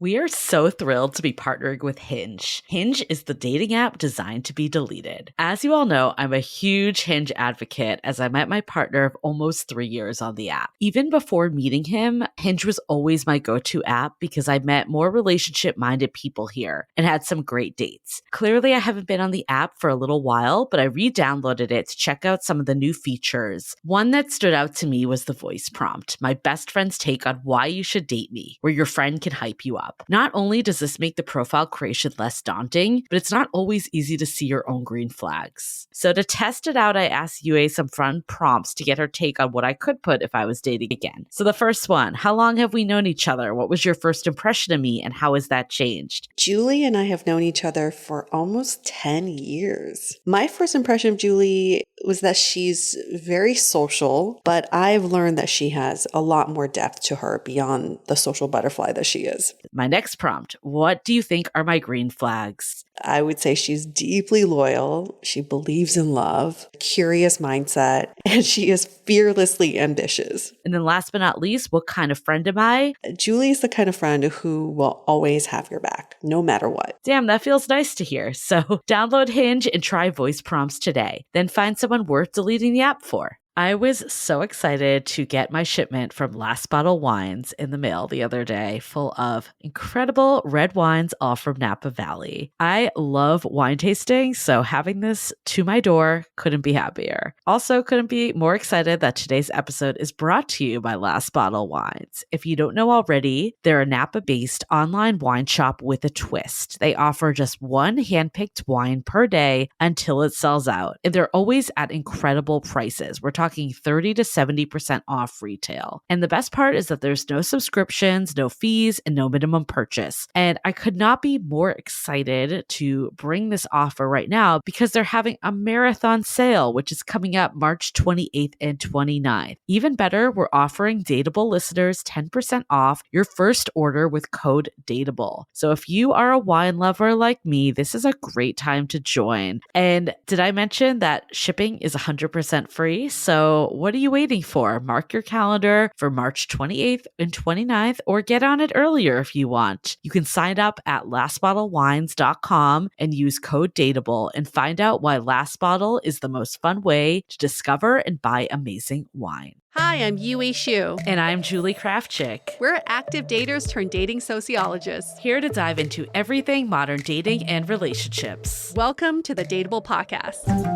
We are so thrilled to be partnering with Hinge. Hinge is the dating app designed to be deleted. As you all know, I'm a huge Hinge advocate as I met my partner of almost 3 years on the app. Even before meeting him, Hinge was always my go-to app because I met more relationship-minded people here and had some great dates. Clearly, I haven't been on the app for a little while, but I re-downloaded it to check out some of the new features. One that stood out to me was the voice prompt, my best friend's take on why you should date me, where your friend can hype you up. Not only does this make the profile creation less daunting, but it's not always easy to see your own green flags. So to test it out, I asked Yue some fun prompts to get her take on what I could put if I was dating again. So the first one, how long have we known each other? What was your first impression of me and how has that changed? Julie and I have known each other for almost 10 years. My first impression of Julie was that she's very social, but I've learned that she has a lot more depth to her beyond the social butterfly that she is. My next prompt, what do you think are my green flags? I would say she's deeply loyal. She believes in love, curious mindset, and she is fearlessly ambitious. And then last but not least, what kind of friend am I? Julie is the kind of friend who will always have your back, no matter what. Damn, that feels nice to hear. So download Hinge and try voice prompts today. Then find someone worth deleting the app for. I was so excited to get my shipment from Last Bottle Wines in the mail the other day, full of incredible red wines, all from Napa Valley. I love wine tasting, so having this to my door couldn't be happier. Also, couldn't be more excited that today's episode is brought to you by Last Bottle Wines. If you don't know already, they're a Napa-based online wine shop with a twist. They offer just one handpicked wine per day until it sells out, and they're always at incredible prices. We're talking 30 to 70% off retail. And the best part is that there's no subscriptions, no fees, and no minimum purchase. And I could not be more excited to bring this offer right now because they're having a marathon sale, which is coming up March 28th and 29th. Even better, we're offering Dateable listeners 10% off your first order with code DATEABLE. So if you are a wine lover like me, this is a great time to join. And did I mention that shipping is 100% free? So what are you waiting for? Mark your calendar for March 28th and 29th or get on it earlier if you want. You can sign up at lastbottlewines.com and use code DATEABLE and find out why Last Bottle is the most fun way to discover and buy amazing wine. Hi, I'm Yue Xu. And I'm Julie Kraftchick. We're active daters turned dating sociologists. Here to dive into everything modern dating and relationships. Welcome to the Dateable Podcast.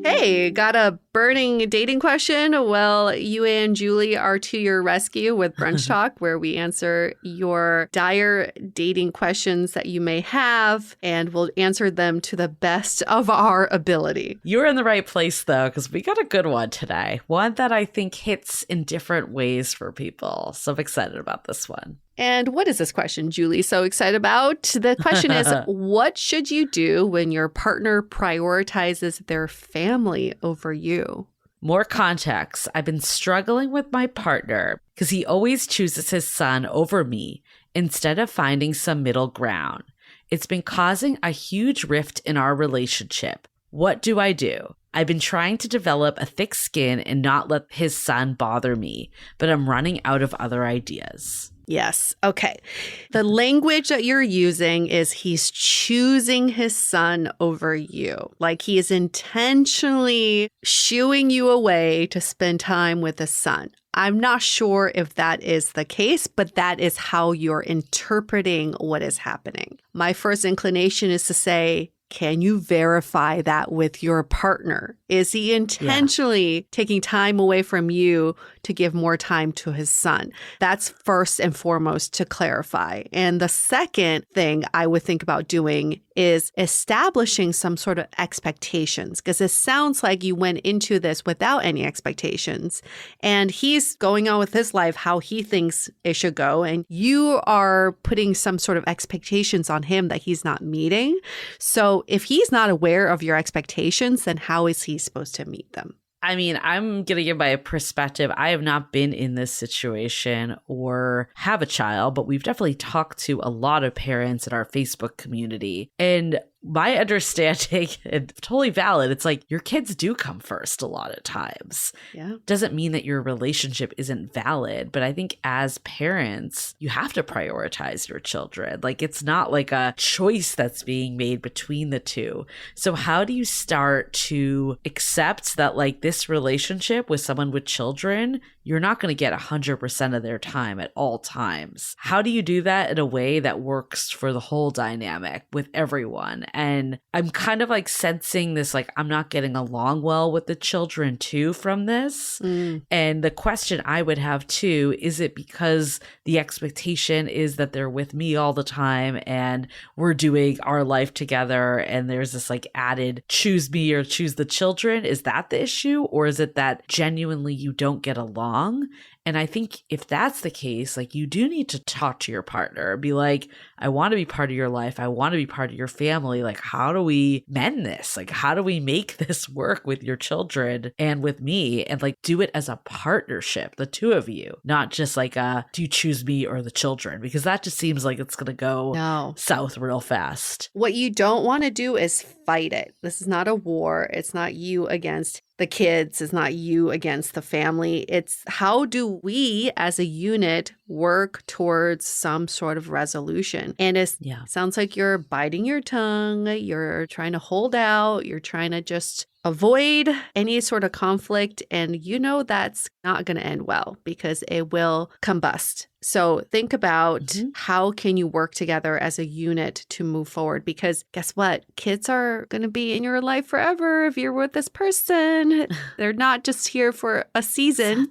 Hey, got a burning dating question? Well, Yue and Julie are to your rescue with Brunch Talk, where we answer your dire dating questions that you may have, and we'll answer them to the best of our ability. You're in the right place, though, because we got a good one today. One that I think hits in different ways for people. So I'm excited about this one. And what is this question, Julie, so excited about? The question is, what should you do when your partner prioritizes their family over you? More context. I've been struggling with my partner because he always chooses his son over me instead of finding some middle ground. It's been causing a huge rift in our relationship. What do I do? I've been trying to develop a thick skin and not let his son bother me, but I'm running out of other ideas. Yes. Okay. The language that you're using is he's choosing his son over you. Like he is intentionally shooing you away to spend time with his son. I'm not sure if that is the case, but that is how you're interpreting what is happening. My first inclination is to say, can you verify that with your partner? Is he intentionally taking time away from you to give more time to his son? That's first and foremost to clarify. And the second thing I would think about doing is establishing some sort of expectations, because it sounds like you went into this without any expectations and he's going on with his life how he thinks it should go. And you are putting some sort of expectations on him that he's not meeting. So if he's not aware of your expectations, then how is he supposed to meet them? I mean, I'm going to give my perspective. I have not been in this situation or have a child, but we've definitely talked to a lot of parents in our Facebook community. And my understanding, and totally valid, it's like your kids do come first a lot of times. Yeah. Doesn't mean that your relationship isn't valid, but I think as parents, you have to prioritize your children. Like it's not like a choice that's being made between the two. So how do you start to accept that like this relationship with someone with children, you're not going to get 100% of their time at all times? How do you do that in a way that works for the whole dynamic with everyone? And I'm kind of like sensing this, like I'm not getting along well with the children too from this. And the question I would have too, is it because the expectation is that they're with me all the time and we're doing our life together and there's this like added choose me or choose the children? Is that the issue? Or is it that genuinely you don't get along? And I think if that's the case, like you do need to talk to your partner, be like, I want to be part of your life. I want to be part of your family. Like, how do we mend this? Like, how do we make this work with your children and with me and like do it as a partnership, the two of you, not just like do you choose me or the children? Because that just seems like it's going to go south real fast. What you don't want to do is fight it. This is not a war. It's not you against the kids. It's not you against the family. It's how do we as a unit work towards some sort of resolution? And it sounds like you're biting your tongue. You're trying to hold out. You're trying to just avoid any sort of conflict. And you know that's not going to end well because it will combust. So think about how can you work together as a unit to move forward? Because guess what? Kids are going to be in your life forever if you're with this person. They're not just here for a season.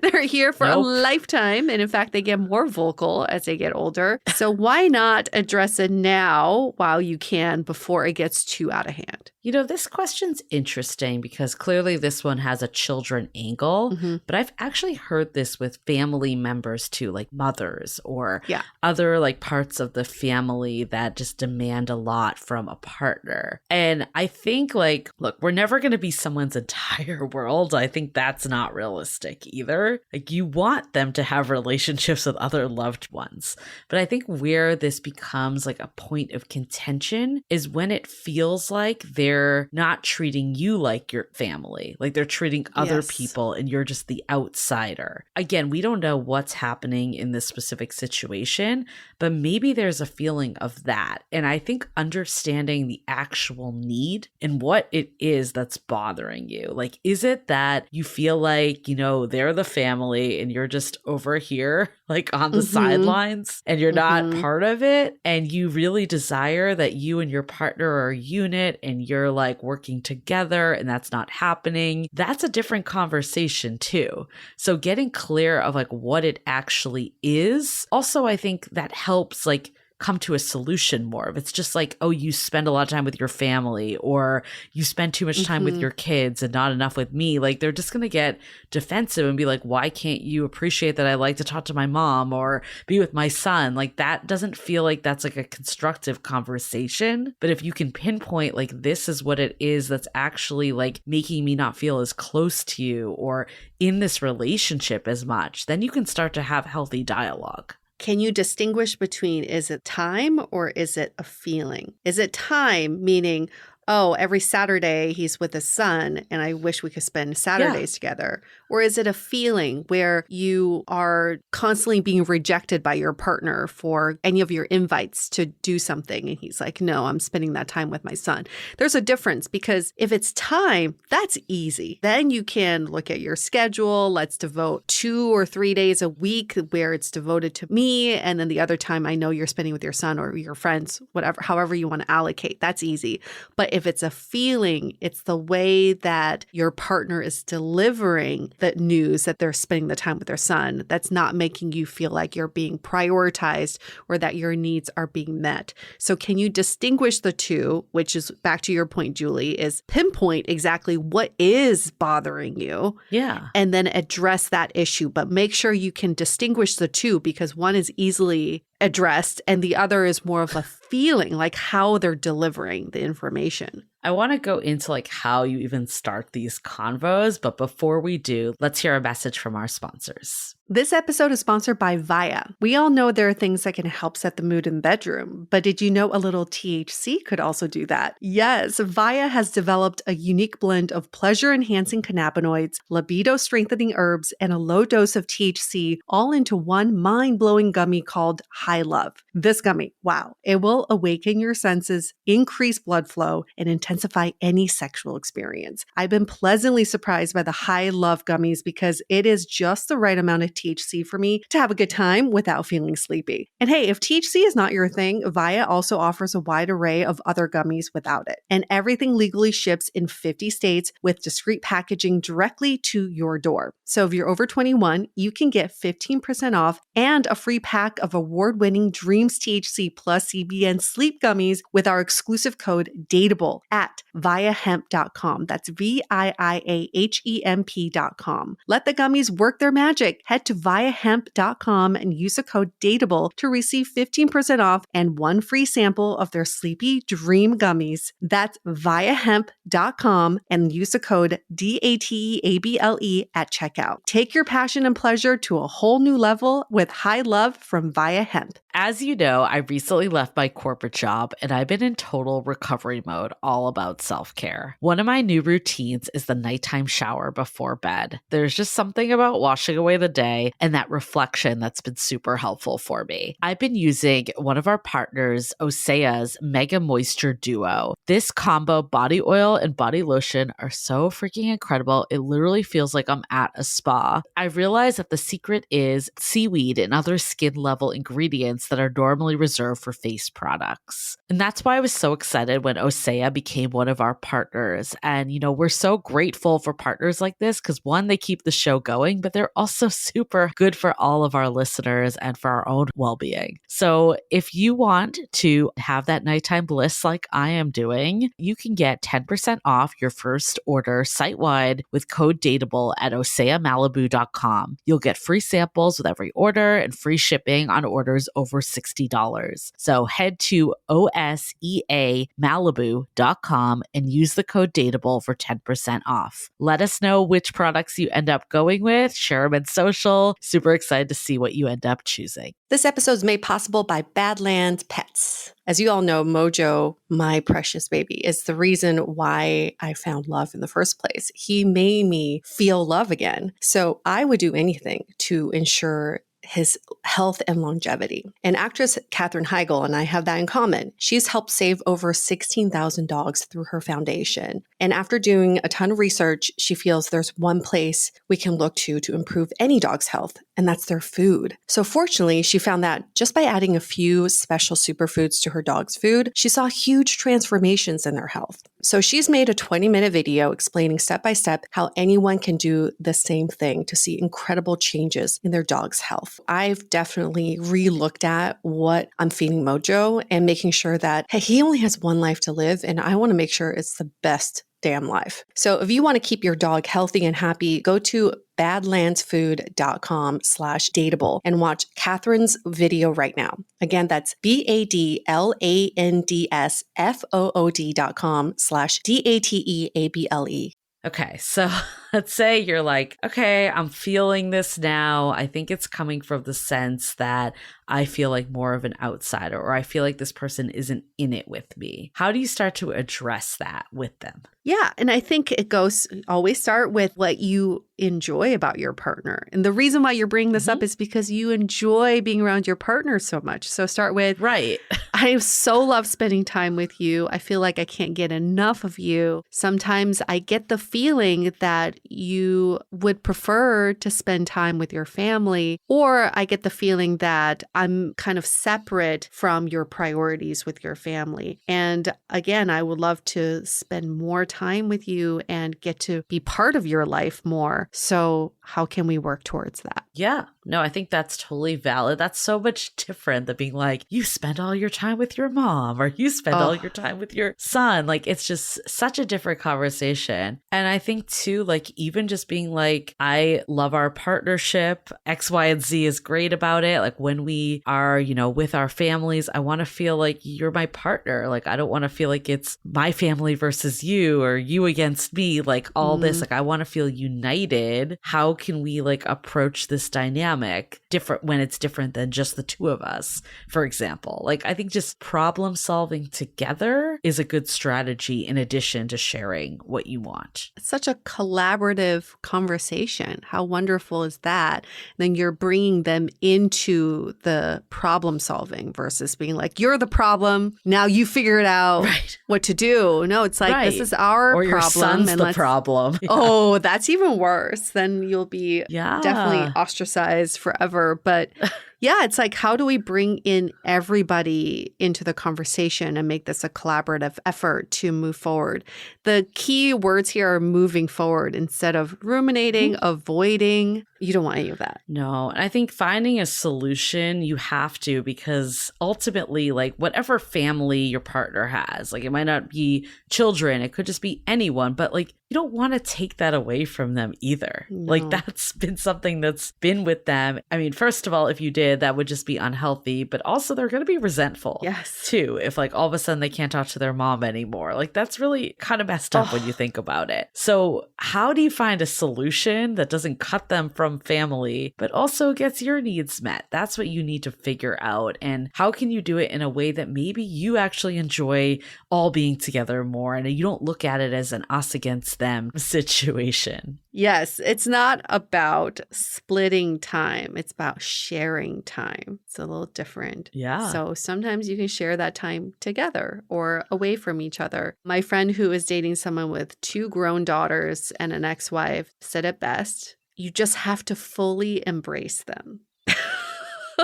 They're here for a lifetime. And in fact, they get more vocal as they get older. So why not address it now while you can before it gets too out of hand? You know, this question's interesting because clearly this one has a children angle, but I've actually heard this with family members too, like mothers or other like parts of the family that just demand a lot from a partner. And I think like, look, we're never going to be someone's entire world. I think that's not realistic either. Like you want them to have relationships with other loved ones. But I think where this becomes like a point of contention is when it feels like they're not treating you like your family, like they're treating other people and you're just the outsider. Again, we don't know what's happening in this specific situation, but maybe there's a feeling of that. And I think understanding the actual need and what it is that's bothering you. Like, is it that you feel like, you know, they're the family and you're just over here, like on the sidelines and you're not part of it? And you really desire that you and your partner are a unit and you're like working together and that's not happening. That's a different conversation too. So getting clear of like what it actually is. Also, I think that helps like come to a solution more. If it's just like, oh, you spend a lot of time with your family or you spend too much time with your kids and not enough with me, like they're just going to get defensive and be like, why can't you appreciate that I like to talk to my mom or be with my son? Like that doesn't feel like that's like a constructive conversation. But if you can pinpoint like this is what it is that's actually like making me not feel as close to you or in this relationship as much, then you can start to have healthy dialogue. Can you distinguish between is it time or is it a feeling? Is it time, meaning, oh, every Saturday he's with his son and I wish we could spend Saturdays together? Or is it a feeling where you are constantly being rejected by your partner for any of your invites to do something? And he's like, no, I'm spending that time with my son. There's a difference because if it's time, that's easy. Then you can look at your schedule. Let's devote 2 or 3 days a week where it's devoted to me. And then the other time I know you're spending with your son or your friends, whatever, however you want to allocate. That's easy. But if it's a feeling, it's the way that your partner is delivering the news that they're spending the time with their son that's not making you feel like you're being prioritized or that your needs are being met. So can you distinguish the two, which is back to your point, Julie, is pinpoint exactly what is bothering you. Yeah. And then address that issue. But make sure you can distinguish the two because one is easily addressed and the other is more of a feeling, like how they're delivering the information. I want to go into like how you even start these convos, but before we do, let's hear a message from our sponsors. This episode is sponsored by Via. We all know there are things that can help set the mood in the bedroom, but did you know a little THC could also do that? Yes, Via has developed a unique blend of pleasure-enhancing cannabinoids, libido-strengthening herbs, and a low dose of THC all into one mind-blowing gummy called High Love. This gummy, wow, it will awaken your senses, increase blood flow, and intensify any sexual experience. I've been pleasantly surprised by the High Love gummies because it is just the right amount of THC for me to have a good time without feeling sleepy. And hey, if THC is not your thing, Via also offers a wide array of other gummies without it. And everything legally ships in 50 states with discreet packaging directly to your door. So if you're over 21, you can get 15% off and a free pack of award-winning Dreams THC plus CBN sleep gummies with our exclusive code DATEABLE at viahemp.com. That's VIIAHEMP.com. Let the gummies work their magic. Head to viahemp.com and use the code DATEABLE to receive 15% off and one free sample of their Sleepy Dream gummies. That's viahemp.com and use the code DATEABLE at checkout. Take your passion and pleasure to a whole new level with High Love from Via Hemp. As you know, I recently left my corporate job and I've been in total recovery mode, all about self-care. One of my new routines is the nighttime shower before bed. There's just something about washing away the day and that reflection that's been super helpful for me. I've been using one of our partners, Osea's Mega Moisture Duo. This combo body oil and body lotion are so freaking incredible. It literally feels like I'm at a spa. I realized that the secret is seaweed and other skin level ingredients that are normally reserved for face products. And that's why I was so excited when Osea became one of our partners. And, we're so grateful for partners like this because one, they keep the show going, but they're also super good for all of our listeners and for our own well-being. So if you want to have that nighttime bliss like I am doing, you can get 10% off your first order site-wide with code DATEABLE at oseamalibu.com. You'll get free samples with every order and free shipping on orders over $60. So head to oseamalibu.com and use the code DATEABLE for 10% off. Let us know which products you end up going with. Share them in social. Super excited to see what you end up choosing. This episode is made possible by Badlands Pets. As you all know, Mojo, my precious baby, is the reason why I found love in the first place. He made me feel love again. So I would do anything to ensure his health and longevity. And actress Katherine Heigl and I have that in common. She's helped save over 16,000 dogs through her foundation. And after doing a ton of research, she feels there's one place we can look to improve any dog's health, and that's their food. So fortunately, she found that just by adding a few special superfoods to her dog's food, she saw huge transformations in their health. So she's made a 20-minute video explaining step by step how anyone can do the same thing to see incredible changes in their dog's health. I've definitely re-looked at what I'm feeding Mojo and making sure that, hey, he only has one life to live, and I want to make sure it's the best damn life. So if you want to keep your dog healthy and happy, go to badlandsfood.com/dateable and watch Catherine's video right now. Again, that's badlandsfood.com/dateable. Okay, so let's say you're like, okay, I'm feeling this now. I think it's coming from the sense that I feel like more of an outsider, or I feel like this person isn't in it with me. How do you start to address that with them? Yeah. And I think it goes, always start with what you enjoy about your partner. And the reason why you're bringing this up is because you enjoy being around your partner so much. So start with, right. I so love spending time with you. I feel like I can't get enough of you. Sometimes I get the feeling that you would prefer to spend time with your family, or I get the feeling that I'm kind of separate from your priorities with your family. And again, I would love to spend more time with you and get to be part of your life more. So how can we work towards that? Yeah. No, I think that's totally valid. That's so much different than being like, you spend all your time with your mom, or you spend all your time with your son. Like, it's just such a different conversation. And I think too, like, even just being like, I love our partnership. X, Y, and Z is great about it. Like, when we are, with our families, I want to feel like you're my partner. Like, I don't want to feel like it's my family versus you or you against me, like all this. Like, I want to feel united. How can we like approach this dynamic dynamic different when it's different than just the two of us, for example. Like, I think just problem solving together is a good strategy in addition to sharing what you want. It's such a collaborative conversation. How wonderful is that? Then you're bringing them into the problem solving versus being like, you're the problem. Now you figure it out what to do. No, it's like, this is our or problem. Your son's and the problem. Yeah. Oh, that's even worse. Then you'll be definitely ostracized forever. But yeah, it's like, how do we bring in everybody into the conversation and make this a collaborative effort to move forward? The key words here are moving forward instead of ruminating, avoiding. You don't want any of that. No. And I think finding a solution, you have to, because ultimately, like, whatever family your partner has, like, it might not be children, it could just be anyone, but like, you don't want to take that away from them either. No. Like, that's been something that's been with them. I mean, first of all, if you did, that would just be unhealthy, but also they're going to be resentful too. If like all of a sudden they can't talk to their mom anymore, like that's really kind of messed up when you think about it. So how do you find a solution that doesn't cut them from family, but also gets your needs met? That's what you need to figure out. And how can you do it in a way that maybe you actually enjoy all being together more and you don't look at it as an us against them situation? Yes, it's not about splitting time. It's about sharing time. It's a little different. Yeah. So sometimes you can share that time together or away from each other. My friend who is dating someone with 2 grown daughters and an ex-wife said it best. You just have to fully embrace them.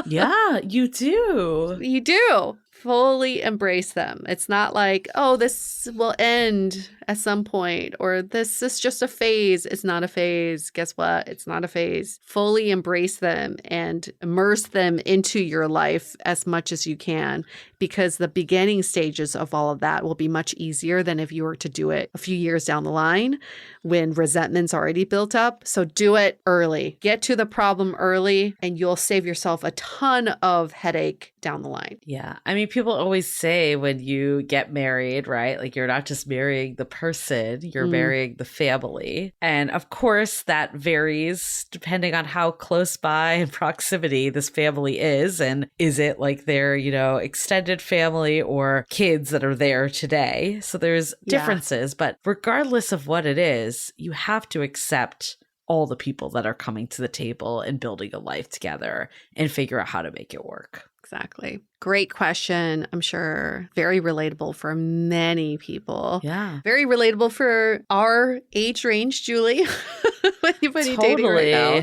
Yeah, you do. You do. Fully embrace them. It's not like, oh, this will end at some point, or this is just a phase. It's not a phase. Guess what? It's not a phase. Fully embrace them and immerse them into your life as much as you can, because the beginning stages of all of that will be much easier than if you were to do it a few years down the line when resentment's already built up. So do it early. Get to the problem early, and you'll save yourself a ton of headache down the line. Yeah. I mean, people always say when you get married, right? Like, you're not just marrying the person, you're marrying the family. And of course, that varies depending on how close by in proximity this family is. And is it like their, extended family or kids that are there today? So there's differences, but regardless of what it is, you have to accept all the people that are coming to the table and building a life together and figure out how to make it work. Exactly. Great question. I'm sure very relatable for many people. Yeah. Very relatable for our age range, Julie. Anybody dating right now?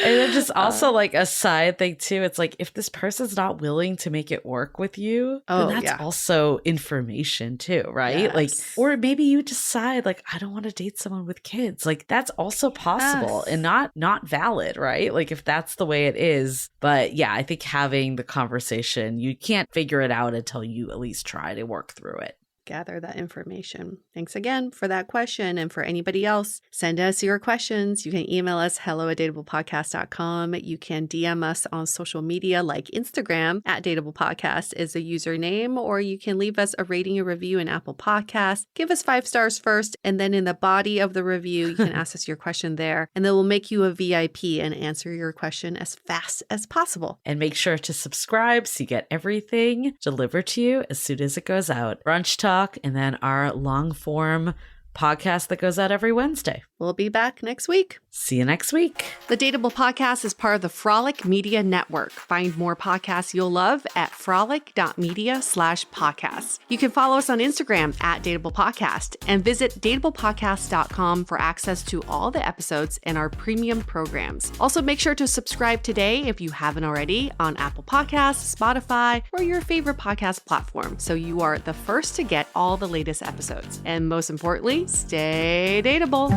And then just also like a side thing too. It's like, if this person's not willing to make it work with you, then that's also information too, right? Yes. Like, or maybe you decide like, I don't want to date someone with kids. Like, that's also possible and not valid, right? Like, if that's the way it is. But yeah, I think having the conversation, you can't figure it out until you at least try to work through it. Gather that information. Thanks again for that question. And for anybody else, send us your questions. You can email us hello@dateablepodcast.com. You can DM us on social media like Instagram @dateablepodcast is the username, or you can leave us a rating and review in Apple Podcasts. Give us 5 stars first, and then in the body of the review, you can ask us your question there, and then we'll make you a VIP and answer your question as fast as possible. And make sure to subscribe so you get everything delivered to you as soon as it goes out. Brunch Talk, and then our long form podcast that goes out every Wednesday. We'll be back next week. See you next week. The Dateable Podcast is part of the Frolic Media Network. Find more podcasts you'll love at frolic.media/podcasts. You can follow us on Instagram @dateablepodcast and visit dateablepodcast.com for access to all the episodes and our premium programs. Also, make sure to subscribe today if you haven't already on Apple Podcasts, Spotify, or your favorite podcast platform, so you are the first to get all the latest episodes. And most importantly, stay dateable.